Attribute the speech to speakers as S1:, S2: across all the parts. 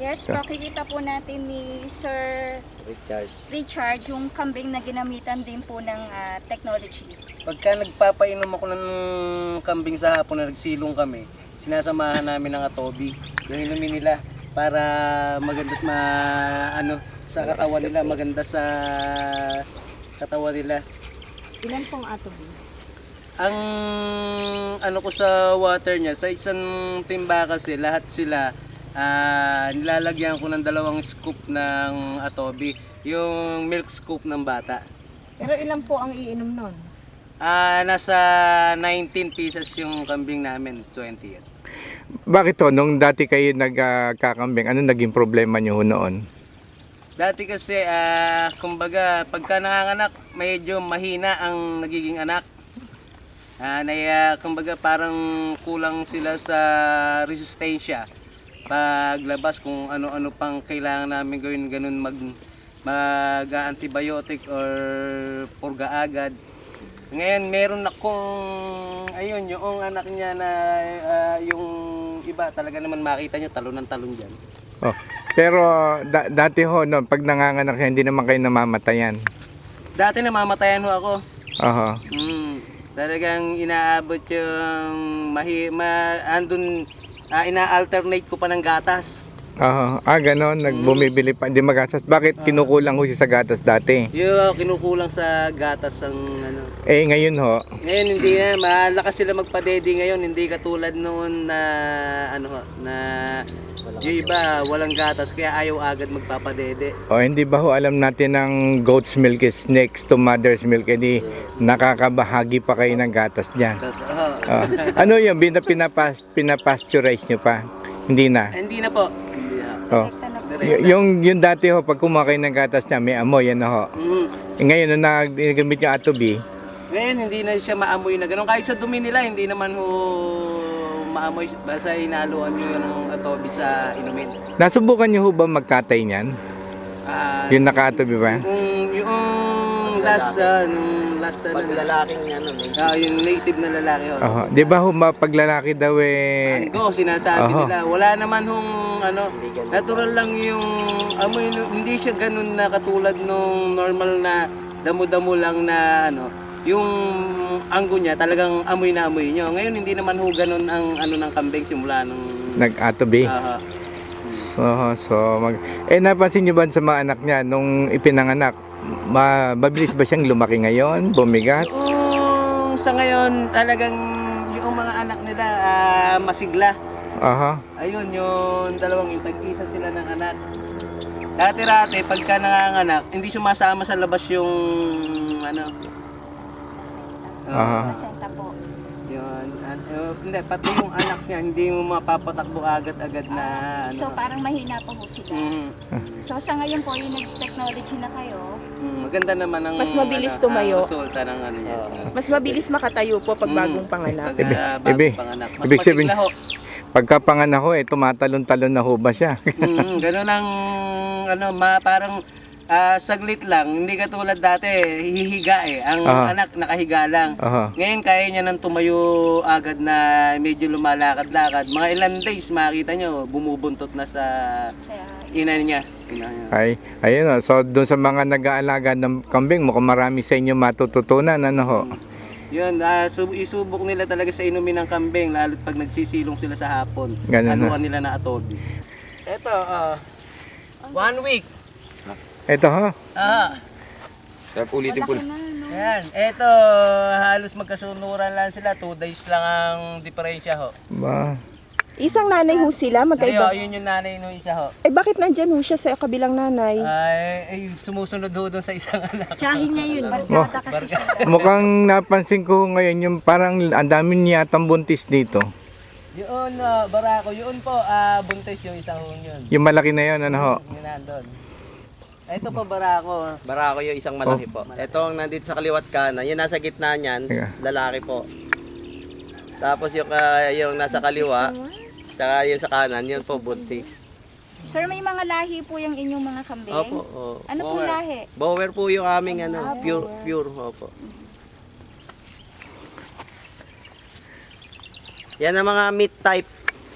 S1: Yes, makikita po natin ni Sir Richard yung kambing na ginamitan din po ng technology.
S2: Pagka nagpapainom ako ng kambing sa hapon na nagsilong kami, sinasamahan namin ng atobi. Yung inumin nila para maganda sa katawan nila, maganda sa katawan nila.
S1: Ilan pong atobi?
S2: Ang ano ko sa water niya, sa isang timba kasi lahat sila nilalagyan ko ng 2 scoop ng atobi, yung milk scoop ng bata.
S3: Pero ilan po ang iinom nun?
S2: Nasa 19 pieces yung kambing namin, 20 yan.
S4: Bakit to? Nung dati kayo nagkakambing, ano naging problema nyo noon?
S2: Dati kasi, kumbaga, pagka nanganganak, medyo mahina ang nagiging anak. Kumbaga, parang kulang sila sa resistensya. Paglabas kung ano-ano pang kailangan namin gawin, ganun mag-antibiotic or purga agad. Ngayon meron akong yung anak niya na yung iba talaga naman makita nyo talon ng talon dyan.
S4: Oh. Pero dati ho, no, pag nanganganak siya, hindi naman kayo namamatayan.
S2: Dati namamatayan ho ako.
S4: Aha.
S2: Talagang inaabot yung ina-alternate ko pa ng gatas.
S4: Ganon, nagbumibili pa, hindi magastos. Bakit kinukulang ho siya sa gatas dati?
S2: Yung kinukulang sa gatas ang ano.
S4: Ngayon ho?
S2: Ngayon hindi na, malakas sila magpadede ngayon, hindi katulad noon na yung iba walang gatas kaya ayaw agad magpapadede.
S4: Hindi ba ho alam natin ng goat's milk is next to mother's milk, edi nakakabahagi pa kayo ng gatas dyan. Ano yung pinapasteurize nyo pa? Hindi na?
S2: Hindi na po.
S4: Yung dati ho, pag kumuha kayo ng gatas niya, may amoy, yan ho. Ngayon, nung nagagamit yung atobi,
S2: ngayon, hindi na siya maamoy na gano'n. Kahit sa dumi nila, hindi naman ho maamoy. Basta inaluan nyo yun ng atobi sa inumin.
S4: nasubukan nyo ho ba magkatay niyan? Yung naka-atobi ba?
S2: Yung last
S5: Paglalaking
S2: yung native na lalaki ho.
S4: Di ba ho, paglalaki daw
S2: Anggo, sinasabi nila. Wala naman hong natural lang yung amoy. Hindi siya ganun na katulad nung normal na damo-damo lang na yung anggo niya talagang amoy na amoy nyo. Ngayon hindi naman ho ganun ang ng kambing simula nung
S4: nag-atobi? Napansin nyo ba sa mga anak niya nung ipinanganak? Mabilis ba siyang lumaki ngayon? Bumigat?
S2: Sa ngayon talagang yung mga anak nila masigla. Ayun yung yung tag-isa sila ng anak. Dati-rati pagka nanganganak, hindi sumasama sa labas yung
S1: Placenta po.
S2: Yun. Hindi, pati yung anak niya, hindi mo mapapatakbo agad-agad na
S1: So parang mahina pa ho sila. So sa ngayon po, yung nag-technology na kayo,
S2: maganda naman ang
S3: Mas mabilis tumayo.
S2: resulta ng niya.
S3: Mas mabilis makatayo po pag bagong panganak.
S2: Bagong panganak. Mas
S4: ibig sabihin,
S2: masigla ho.
S4: pagkapanganak ho, tumatalon-talon na ho ba siya?
S2: Ganun ang parang saglit lang, hindi katulad dati, hihiga ang anak nakahiga lang. Ngayon kaya niya nang tumayo agad na medyo lumalakad-lakad. Mga ilan days makita nyo, bumubuntot na sa ina niya.
S4: Ayun o. So, doon sa mga nag-aalaga ng kambing, mukhang marami sa inyo matututunan, ano ho?
S2: Yun, isubok nila talaga sa inumin ng kambing, lalo't pag nagsisilong sila sa hapon.
S4: Ganun
S2: Nila na atobi. Ito, 1 week.
S4: Ito ho?
S5: Sarap ulitin po.
S2: Ayan, ito, halos magkasunuran lang sila, 2 days lang ang diferensya ho.
S4: Ba?
S3: Isang nanay ho sila, magkaiba.
S2: Yun yung nanay nung isa ho.
S3: Bakit nandyan ho siya sa kabilang nanay?
S2: Ay sumusunod ho doon sa isang anak.
S1: tsahin niya yun. Barkada kasi siya.
S4: Mukhang napansin ko ngayon yung parang ang dami niya yatang buntis dito.
S2: Yun, barako, yun po, buntis yung isang ho yun.
S4: Yung malaki na yun, ano ho?
S2: Yun nandun. Ito po barako.
S5: Barako yung isang malaki po. Ito ang nandito sa kaliwat kanan. Yung nasa gitna niyan, lalaki po. Tapos yung nasa kaliwa, tsaka yung sa kanan, yun po buntis.
S1: Sir, may mga lahi po yung inyong mga kambing?
S5: Opo.
S1: Ano po lahi?
S5: Bower po yung aming pure. Opo. Yan ang mga meat type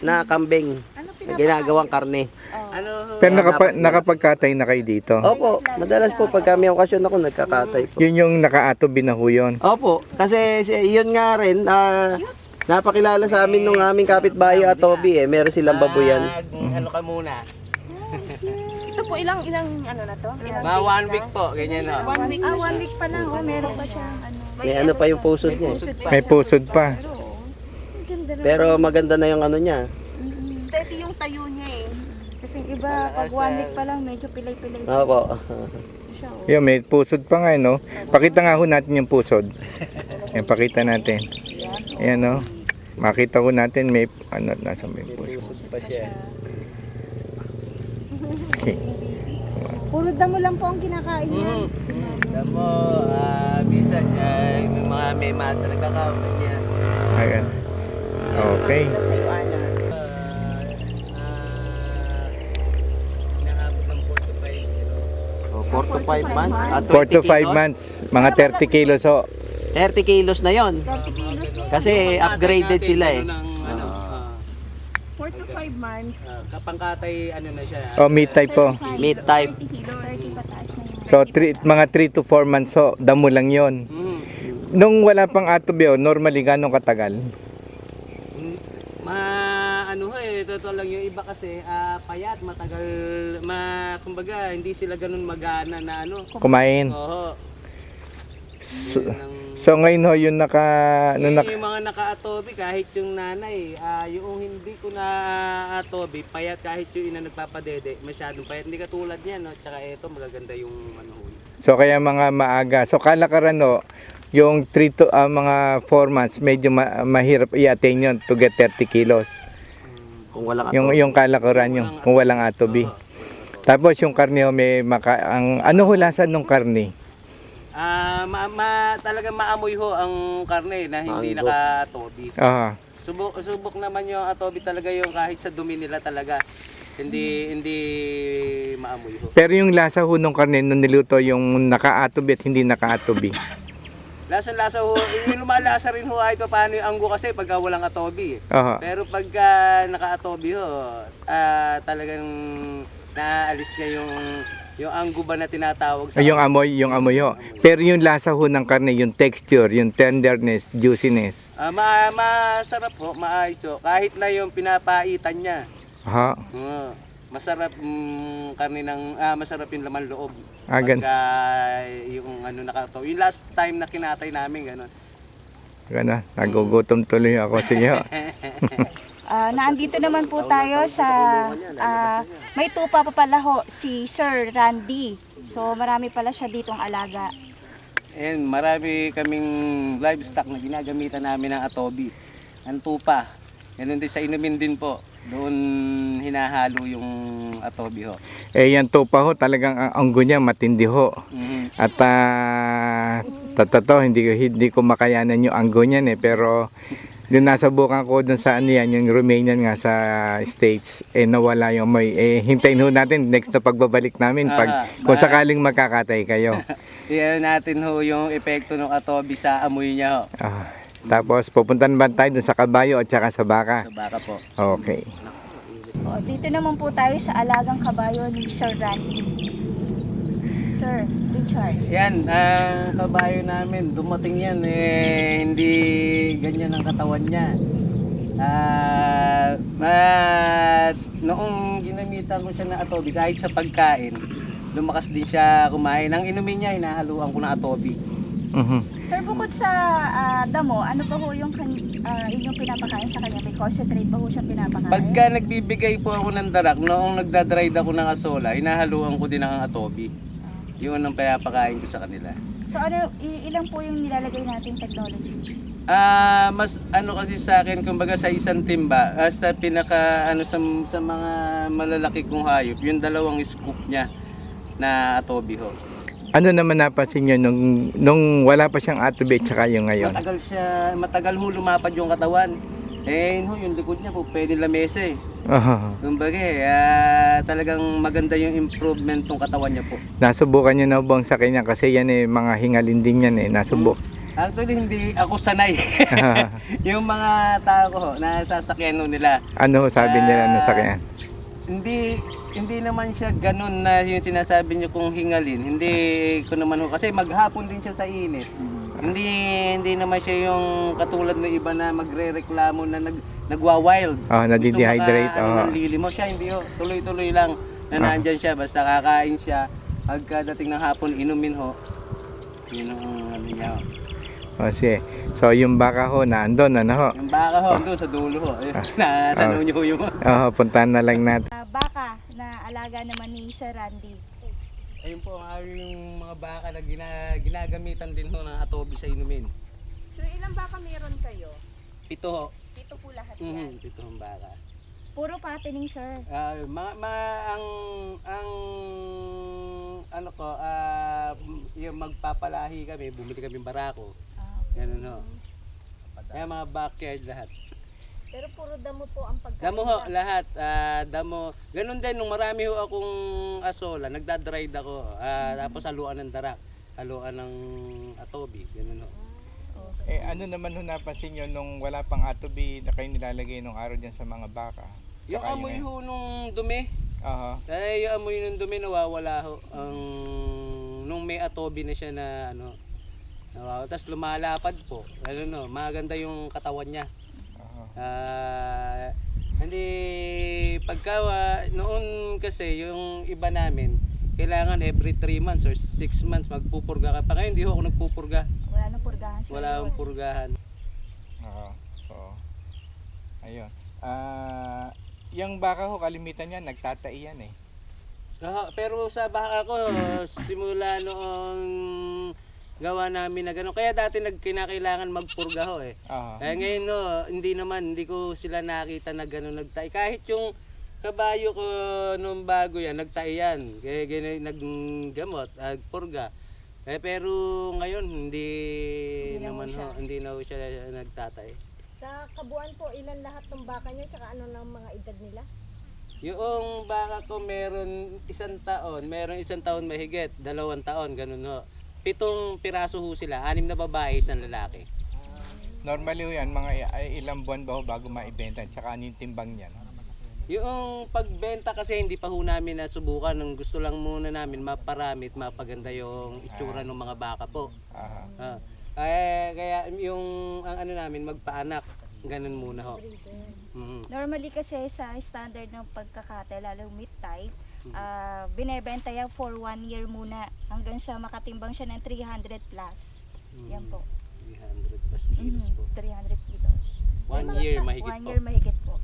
S5: na kambing.
S1: Ano
S5: ginagawang karne.
S2: Ano,
S4: Pero nakapagkatay na kayo dito.
S5: Opo, madalas po pagka may okasyon ako, nagkakatay po.
S4: Yun yung naka-atobi na ho yun.
S5: Opo, kasi yun nga rin, napakilala sa amin nung aming kapitbahay Atobi meron silang babuyan.
S2: Ano ka muna?
S3: Ito po ilang ano na to? Ilang
S2: Mga 1 week po, ganyan ho.
S3: 1 week na
S1: 1 week pa lang, meron pa siyang ano.
S5: May ano pa yung pusod niya.
S4: May pusod pa.
S5: Pero maganda na yung ano niya.
S3: Steady yung tayo niya eh.
S1: Kasi yung iba, pag 1 week pa lang, medyo pilay-pilay
S5: Opo.
S1: siya. Oh.
S4: Yun, may pusod pa nga, no? Pakita nga ho natin yung pusod. Yan, pakita natin. Ayan, no? Makita ko natin may, ano, nasa may pusod.
S2: Pusod pa siya.
S4: Okay.
S1: Puro damo lang po ang kinakain niya.
S2: Alam mo, minsan may mata nagkakaroon niya.
S4: Ayan. Okay.
S3: Sa iyo, Ana.
S2: Nakabot ng 4 to 5
S5: 4 to 5 months.
S4: 4 to 5 months. Mga 30 kilos ho.
S5: 30 kilos na yon.
S1: 30 kilos na.
S5: Kasi upgraded sila eh.
S3: 4 to 5 months.
S2: Kapangkatay, ano na siya.
S4: O, meat type po.
S5: Meat type.
S1: 30 kilos, 30 pataas na yun.
S4: So, mga 3 to 4 months ho. Damo lang yon. Nung wala pang atobi ho, normally gano'ng katagal?
S2: Totoo lang yung iba kasi payat, matagal, kumbaga hindi sila ganun magana na ano.
S4: Kumain.
S2: Oo.
S4: So, ngayon ho, yung
S2: Yung mga naka-atobi, kahit yung nanay, yung hindi ko na atobi, payat kahit yung ina nagpapadede, masyadong payat. Hindi katulad niya, no? Tsaka ito, magaganda yung ano.
S4: So, kaya mga maaga. So, kalakaran ho, yung 3 to, mga 4 months, medyo mahirap i-attain yun to get 30 kilos.
S5: Kung walang
S4: Yung kalakaran yung kung walang atobi. Tapos yung karne ho, may ano ho lasa nung karne?
S2: Talagang maamoy ho ang karne na hindi naka-atobi.
S4: Aha.
S2: Subok naman yung atobi talaga yung kahit sa dumi nila talaga. Hindi maamoy ho.
S4: Pero yung lasa ho nung karne nung niluto yung naka-atobi at hindi naka-atobi.
S2: Lasa ho, yung lumalasa rin ho kahit paano yung anggo kasi pagka walang atobi.
S4: Aha.
S2: Pero pagka naka-atobi ho, talagang naaalis niya yung anggo ba na tinatawag sa
S4: Yung amoy ho. Pero yung lasa ho ng karne, yung texture, yung tenderness, juiciness.
S2: Masarap ho, maayos ho. Kahit na yung pinapaitan niya.
S4: Aha.
S2: Masarap karne ng masarap yung laman loob.
S4: Pagka
S2: yung ano nakataw. Yung last time na kinatay namin gano'n.
S4: Gana, nagugutom tuloy ako. Sige ho.
S1: Naandito naman po tayo sa may tupa pa pala ho si Sir Randy. So marami pala siya ditong alaga.
S2: And marami kaming livestock na ginagamitan namin ng atobi. Ang tupa. Ganun din sa inumin din po. Doon hinahalo yung atobi ho.
S4: Yan tupa ho, talagang ang anggo niya matindi ho. At hindi ko makayanan yung anggo niyan pero yung nasabukan ko dun sa ano yan, yung Romanian nga sa States, nawala yung may, hintayin ho natin next na pagbabalik namin kung sakaling magkakatay kayo.
S2: Iyan natin ho yung epekto ng atobi sa amoy niya ho.
S4: Tapos pupuntan ba tayo dun sa kabayo at saka sa baka?
S2: Sa baka po.
S4: Okay.
S1: Dito naman po tayo sa alagang kabayo ni Sir Randy. Sir Richard.
S2: Yan, ang kabayo namin, dumating yan hindi ganyan ang katawan niya. Noong ginamitan ko siya ng atobi, kahit sa pagkain, lumakas din siya kumain. Ang inumin niya, hinahaluan ko ng atobi.
S1: Sir, bukod sa damo, ano pa ho yung inyong pinapakain sa kanya? May concentrate pa ho siya pinapakain?
S2: Pagka nagbibigay po ako ng darak, noong nagdadried ako ng asola, hinahaluan ko din ng atobi. Yun ang pinapakain ko sa kanila.
S1: So ilang po yung nilalagay nating technology?
S2: Mas ano kasi sa akin, kumbaga sa isang timba, sa pinaka sa mga malalaki kong hayop, yung 2 scoop niya na atobi ho.
S4: Ano naman napansin nyo nung wala pa siyang atobi at saka yung ngayon?
S2: Matagal ho lumapad yung katawan. Yung likod niya po pwede lamesa eh. Kumbaga talagang maganda yung improvement ng katawan niya po.
S4: Nasubukan niyo na bang sa kanya kasi yan mga hingalin din yan nasubok.
S2: Actually, hindi ako sanay. Yung mga tao ko ho, na sasakyan ho nila.
S4: Ano sabi nila nung sakyan?
S2: Hindi naman siya ganun na yung sinasabi niyo kung hingalin. Hindi ko naman ho, kasi maghapon din siya sa init. Hindi naman siya yung katulad ng iba na magrereklamo na nagwa-wild.
S4: Nadidehydrate.
S2: Gusto nanlilimo siya, hindi ho. Tuloy-tuloy lang na nandyan siya. Basta kakain siya. Pagkadating ng hapon, inumin ho. Yun ang ano niya ho.
S4: Sige. So yung baka ho, naandun, ano ho?
S2: Yung baka ho, doon sa dulo ho. Ayun, natanong niyo ho yung...
S4: Puntahan na lang natin.
S1: Baka na alaga naman ni Sir Randy.
S2: Ayun po, yung mga baka na ginagamitan din ho ng atobi sa inumin.
S3: So ilang baka meron kayo?
S2: 7 ho.
S3: 7 po lahat yan.
S2: 7 ang baka.
S1: Puro patining, sir.
S2: Ang ano ko, yung magpapalahi kami, bumili kami barako. Ganun ho. Kaya mga backyard lahat.
S3: Pero puro damo po ang pagkain.
S2: Damo ho, lahat. Damo. Ganun din, nung marami ho akong asola, nagdadrive ako. Tapos haluan ng darak, haluan ng atobi. Ganun ho.
S4: Ano naman ho napansin nyo nung wala pang atobi na kayo nilalagay nung araw dyan sa mga baka?
S2: Yung amoy ho nung dumi.
S4: Uh-huh.
S2: Yung amoy nung dumi nawawala ho. Nung may atobi na siya na ano, nawawala. Tapos lumalapad po. Ano no, maganda yung katawan niya. Hindi pagka noon kasi yung iba namin kailangan every 3 months or 6 months magpupurga ka pa. Ngayon hindi ho ako nagpupurga.
S1: Wala nang purgahan, sir.
S2: Wala akong purgahan.
S4: Oo. Ayun. Yung baka ho kalimitan niya nagtatai yan eh.
S2: Pero sa baka ko simula noong gawa namin na gano'n. Kaya dati kinakailangan magpurga ho eh. Kaya ngayon no, hindi ko sila nakita na gano'n nagtay. Kahit yung kabayo ko nung bago yan, nagtay yan. Kaya ganyan naggamot, nagpurga. Pero ngayon hindi na ho siya nagtatay.
S3: Sa kabuuan po, ilan lahat ng baka nyo, tsaka ano ng mga edad nila?
S2: Yung baka ko meron 1 taon, meron 1 taon mahigit, 2 taon, ganun ho. 7 piraso ho sila, 6 na babae, 1 lalaki.
S4: Normally ho yan, mga ilang buwan ba ho bago maibenta? Tsaka ano yung timbang niyan?
S2: Yung pagbenta kasi hindi pa ho namin nasubukan. Nung gusto lang muna namin maparami at mapaganda yung itsura ng mga baka po. Kaya yung ang ano namin magpaanak, ganun muna ho.
S1: Normally kasi sa standard ng pagkakate, lalo meat type, binebenta yan for 1 year muna hanggang sa makatimbang siya ng 300 plus. Yan po.
S2: 300 plus kilos po.
S1: 300 kilos.
S2: 1 year mahigit
S1: 1
S2: po.
S1: year mahigit po.